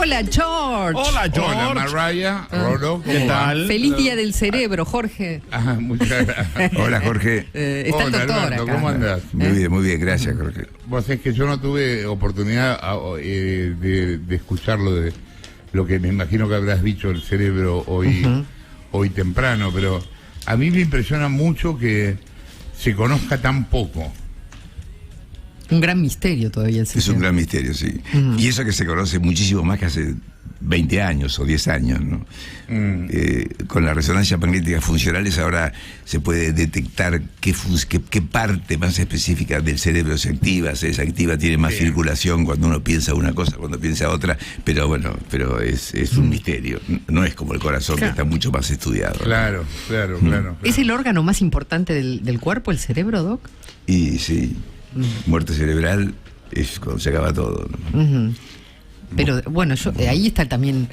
Hola, George. Hola, George. Hola, Mariah, Rolo, ¿cómo ¿Qué va? tal? Feliz Día del Cerebro, Jorge. Muchas gracias. Hola, Jorge. Está el Hola, doctor Alberto, acá. ¿cómo andás? Muy bien, gracias, Jorge. Vos sabés que yo no tuve oportunidad de escucharlo de lo que me imagino que habrás dicho el cerebro hoy temprano, pero a mí me impresiona mucho que se conozca tan poco. Un gran misterio todavía el Es cerebro. un gran misterio, sí. Y eso que se conoce muchísimo más que hace 20 años o 10 años, ¿no? Con las resonancias magnéticas funcionales ahora se puede detectar qué parte más específica del cerebro se desactiva, tiene más circulación cuando uno piensa una cosa, cuando piensa otra, pero bueno, es un misterio. No es como el corazón, Claro. que está mucho más estudiado. Claro. ¿Es el órgano más importante del cuerpo, el cerebro, Doc? Y sí, muerte cerebral es cuando se acaba todo, ¿no? Pero bueno, ahí está también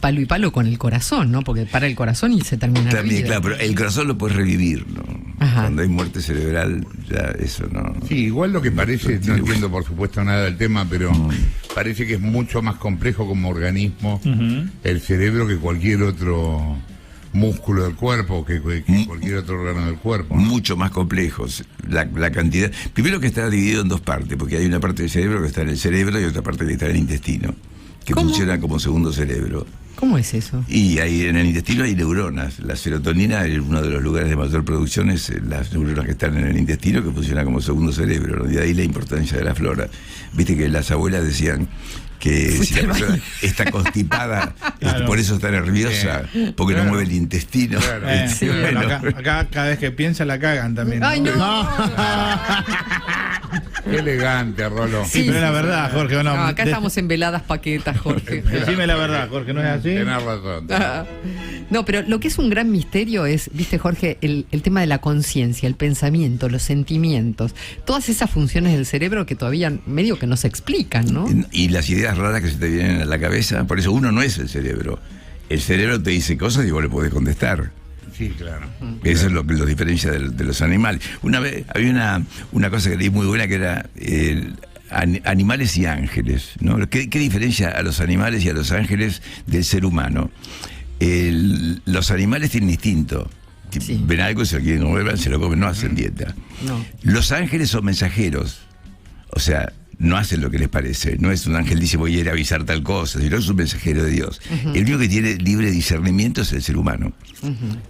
palo y palo con el corazón, ¿no? Porque para el corazón y se termina la También, vida. claro, pero el corazón lo puedes revivir, ¿no? Ajá. Cuando hay muerte cerebral, ya eso no. Sí, igual lo que parece, no entiendo por supuesto nada del tema, pero parece que es mucho más complejo como organismo el cerebro que cualquier otro músculo del cuerpo, que cualquier otro órgano del cuerpo, ¿no? Mucho más complejos. La cantidad. Primero que está dividido en dos partes, porque hay una parte del cerebro que está en el cerebro y otra parte que está en el intestino, que ¿Cómo? funciona como segundo cerebro. ¿Cómo es eso? Y ahí en el intestino hay neuronas. La serotonina, uno de los lugares de mayor producción, es las neuronas que están en el intestino, que funcionan como segundo cerebro, ¿no? Y de ahí la importancia de la flora. Viste que las abuelas decían que si la persona está constipada, Claro. por eso está nerviosa, porque no mueve el intestino. Claro. Sí. Bueno, acá cada vez que piensa la cagan también. ¡Ay, no! Qué elegante, Rolo. Sí, Pero es la sí, verdad, Jorge, ¿o no? No, acá estamos en veladas paquetas, Jorge. Decime la verdad, Jorge, ¿no es así? Tenés razón. No, pero lo que es un gran misterio es, viste, Jorge, el tema de la conciencia, el pensamiento, los sentimientos, todas esas funciones del cerebro que todavía medio que no se explican, ¿no? Y las ideas raras que se te vienen a la cabeza, por eso uno no es el cerebro. El cerebro te dice cosas y vos le podés contestar. Sí, claro. Eso es lo que lo diferencia de los animales. Una vez había una cosa que leí muy buena que era animales y ángeles, ¿no? ¿Qué diferencia a los animales y a los ángeles del ser humano? Los animales tienen instinto. Sí. Ven algo y se lo quieren comer, se lo comen, no hacen dieta. No. Los ángeles son mensajeros. O sea, no hacen lo que les parece. No es un ángel dice voy a ir a avisar tal cosa, sino es un mensajero de Dios. El único que tiene libre discernimiento es el ser humano.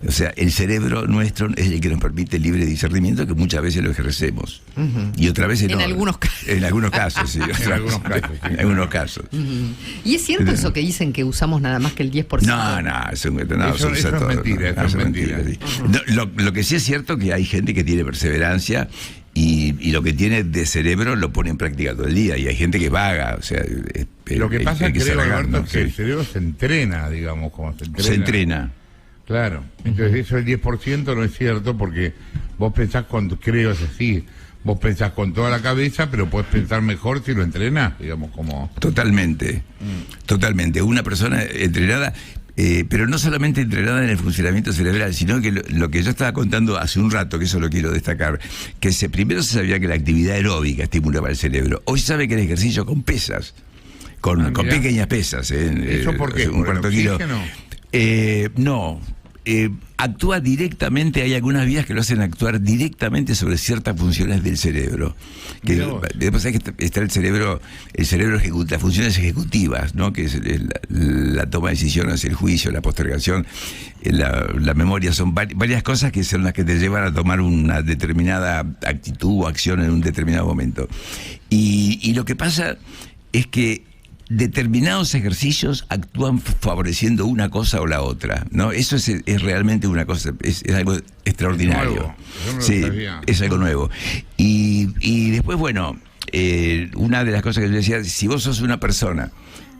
O sea, el cerebro nuestro es el que nos permite libre discernimiento, que muchas veces lo ejercemos. Y otras veces no. En algunos casos. En algunos casos, sí. En algunos casos, sí. En algunos casos. ¿Y es cierto eso que dicen que usamos nada más que el 10%? No, Eso es todo, mentira, no, eso es mentira. sí. Lo que sí es cierto que hay gente que tiene perseverancia y lo que tiene de cerebro lo pone en práctica todo el día, y hay gente que vaga, o sea... Lo que pasa, hay creo, ser Alberto, vagando, es que el sí. cerebro se entrena, digamos, como se entrena. Se entrena. Claro. Entonces eso del 10% no es cierto, porque vos pensás creo es así, vos pensás con toda la cabeza, pero podés pensar mejor si lo entrenás, digamos, como... Totalmente. Totalmente. Una persona entrenada... pero no solamente entrenada en el funcionamiento cerebral, sino que lo que yo estaba contando hace un rato, que eso lo quiero destacar, que primero se sabía que la actividad aeróbica estimulaba el cerebro. Hoy se sabe que el ejercicio con pesas, con mirá. pequeñas pesas, ¿Eso por qué? un ¿Por el cuarto kilo. oxígeno? No. Actúa directamente, hay algunas vías que lo hacen actuar directamente sobre ciertas funciones del cerebro. Después hay que está el cerebro ejecuta, las funciones ejecutivas, ¿no? Que es la toma de decisiones, el juicio, la postergación, la memoria, son varias cosas que son las que te llevan a tomar una determinada actitud o acción en un determinado momento. Y lo que pasa es que determinados ejercicios actúan favoreciendo una cosa o la otra, ¿no? Eso es realmente una cosa, es algo extraordinario. Nuevo. Yo no lo Sí, sabía. es algo nuevo. Y después, bueno, una de las cosas que yo decía, si vos sos una persona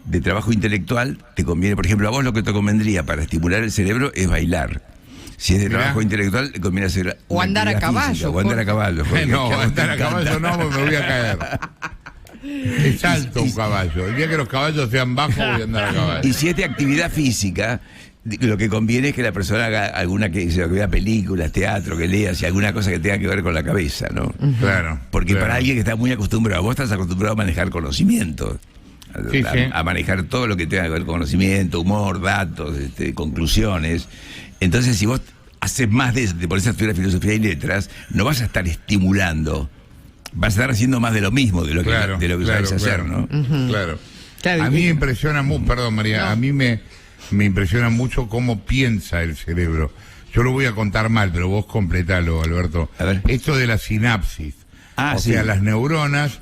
de trabajo intelectual, te conviene, por ejemplo, a vos lo que te convendría para estimular el cerebro es bailar. Si es de Mirá. trabajo intelectual, te conviene hacer O andar a actividad caballo, física, o andar a caballo. Jorge, No, que a vos te andar a encanta. caballo no, porque me voy a caer. Es alto un caballo. El día que los caballos sean bajos voy a andar a caballo. Y si es de actividad física, lo que conviene es que la persona haga alguna que vea películas, teatro, que lea, si alguna cosa que tenga que ver con la cabeza, ¿no? Claro. Porque claro. para alguien que está muy acostumbrado, vos estás acostumbrado a manejar conocimientos. Sí, sí. a manejar todo lo que tenga que ver con conocimiento, humor, datos, conclusiones. Entonces, si vos haces más por esa estudiar filosofía y letras, no vas a estar estimulando, vas a estar haciendo más de lo mismo, de lo que sabes hacer, ¿no? Claro. Claro, A mí me impresiona mucho, perdón María, a mí me impresiona mucho cómo piensa el cerebro. Yo lo voy a contar mal, pero vos completalo, Alberto. A ver. Esto de la sinapsis. O sí. sea, las neuronas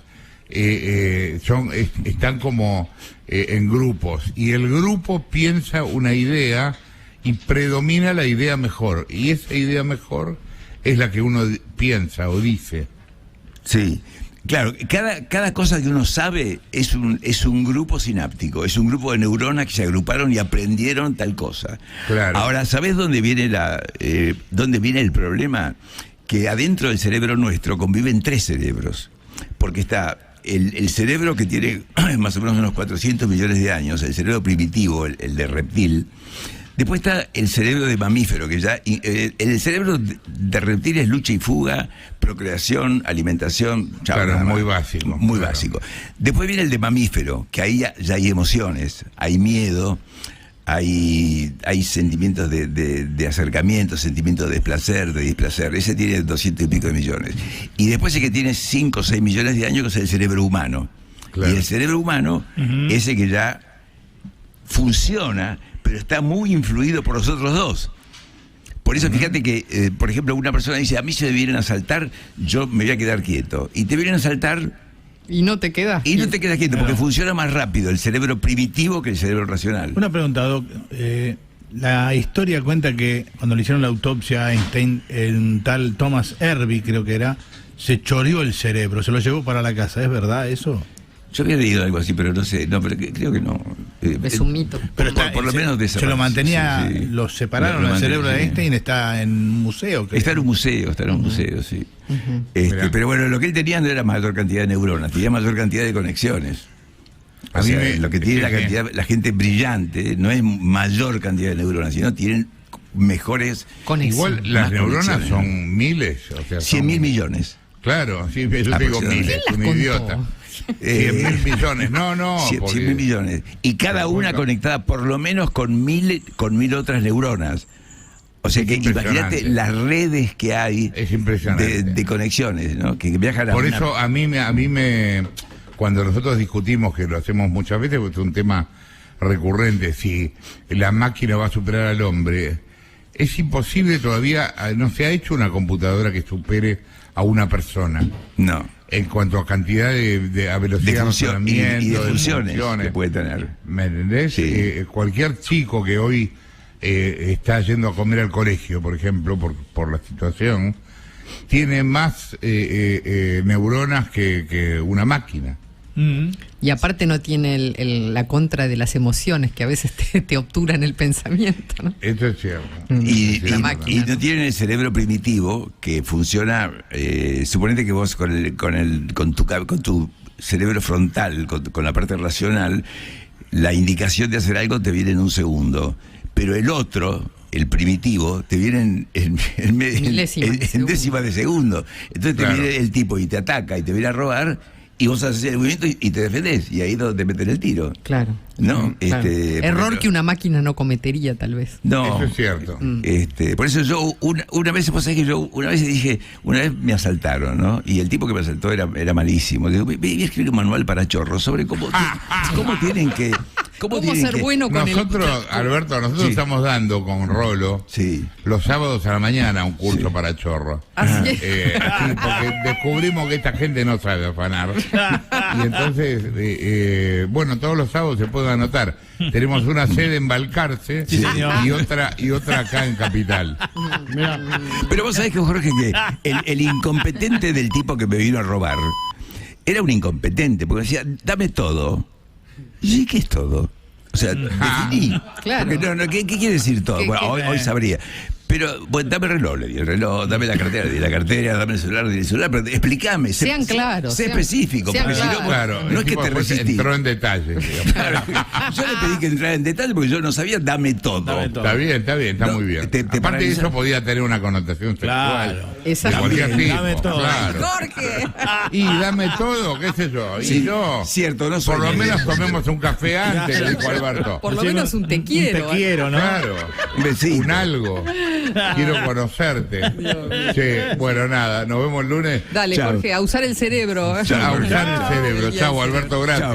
están como en grupos, y el grupo piensa una idea y predomina la idea mejor, y esa idea mejor es la que uno piensa o dice. Sí, claro, cada cosa que uno sabe es un grupo sináptico, es un grupo de neuronas que se agruparon y aprendieron tal cosa. Claro. Ahora, ¿sabés dónde viene dónde viene el problema? Que adentro del cerebro nuestro conviven 3 cerebros, porque está el cerebro que tiene más o menos unos 400 millones de años, el cerebro primitivo, el de reptil. Después está el cerebro de mamífero, que ya el cerebro de reptil es lucha y fuga, procreación, alimentación. Claro, muy básico. Muy básico. Después viene el de mamífero, que ahí ya hay emociones, hay miedo, hay sentimientos de acercamiento, sentimientos de placer, de displacer. Ese tiene 200 y pico de millones. Y después es que tiene 5 o 6 millones de años, que es el cerebro humano. Claro. Y el cerebro humano, ese que ya funciona, pero está muy influido por los otros 2. Por eso fíjate que, por ejemplo, una persona dice, a mí se me vienen a asaltar, yo me voy a quedar quieto. Y te vienen a asaltar... Y no te quedas. Y no te quedas quieto, porque funciona más rápido el cerebro primitivo que el cerebro racional. Una pregunta, Doc. La historia cuenta que cuando le hicieron la autopsia a Einstein, un tal Thomas Hervey, creo que era, se choreó el cerebro, se lo llevó para la casa. ¿Es verdad eso? Yo había leído algo así, pero no sé, pero creo que no. Es un mito. Pero por lo menos de esa se lo mantenía, sí. lo separaron el cerebro de Einstein, está en un museo. Creo. Está en un museo, sí. Pero bueno, lo que él tenía no era mayor cantidad de neuronas, tenía mayor cantidad de conexiones. O sea, lo que tiene la gente brillante no es mayor cantidad de neuronas, sino tienen mejores conexiones. Igual las neuronas son miles, o sea, 100.000 millones. Claro, sí, yo digo miles, un idiota. 100.000 millones, no, 100.000 millones. Y cada una conectada por lo menos con mil otras neuronas. O sea que imagínate las redes que hay de conexiones, ¿no? Que viajan a por eso a mí me cuando nosotros discutimos, que lo hacemos muchas veces, porque es un tema recurrente, si la máquina va a superar al hombre, es imposible todavía, no se ha hecho una computadora que supere a una persona. No. En cuanto a cantidad a velocidad de funcionamiento y de funciones que puede tener. ¿Me entendés? Sí. Cualquier chico que hoy está yendo a comer al colegio, por ejemplo, por la situación, tiene más neuronas que una máquina. Y aparte no tiene la contra de las emociones, que a veces te obturan el pensamiento, ¿no? Eso es cierto. Y no tienen el cerebro primitivo que funciona. Suponete que vos con tu cerebro frontal, con la parte racional, la indicación de hacer algo te viene en un segundo, pero el otro, el primitivo, te viene en décimas de segundo. Entonces te viene el tipo y te ataca y te viene a robar, y vos haces el movimiento y te defendés, y ahí es donde meten el tiro. Claro. ¿No? Claro. Error que una máquina no cometería, tal vez. No. Eso es cierto. Por eso yo, una vez, vos sabés que yo, una vez me asaltaron, ¿no? Y el tipo que me asaltó era malísimo. Digo, voy a escribir un manual para chorros sobre cómo tienen que... ¿Cómo ser bueno con nosotros, Alberto, estamos dando con Rolo los sábados a la mañana un curso para chorros. Así es. Porque descubrimos que esta gente no sabe afanar. Y entonces, bueno, todos los sábados se puede anotar. Tenemos una sede en Balcarce y otra acá en Capital. Pero vos sabés que, Jorge, que el incompetente del tipo que me vino a robar era un incompetente, porque decía, dame todo. Sí, ¿qué es todo? O sea, definí. Claro. Porque ¿qué quiere decir todo? Bueno, hoy sabría. Pero, bueno, dame el reloj, le di el reloj, dame la cartera, le di la cartera, dame el celular, pero explícame. Sean claros. Sé específico, sean porque si no, Claro, no es que te resistí. entró en detalle. Claro, yo le pedí que entrara en detalle porque yo no sabía, dame todo. Dame todo. Está bien, está No, muy bien. te Aparte paraliza. eso podía tener una connotación sexual. Claro. Exacto. De cualquier También, tipo, dame todo. claro. Jorge. Y dame todo, qué sé yo. Sí, Y yo, cierto, no soy por lo de menos eso. tomemos un café antes, Claro. dijo Alberto. Por lo menos un te quiero. Un te quiero, ¿no? Claro, besito. un algo. Quiero conocerte. Sí, bueno, nada, nos vemos el lunes. Dale, Chao. Jorge, a usar el cerebro. A usar el cerebro. Chau, Alberto, gracias. Chau.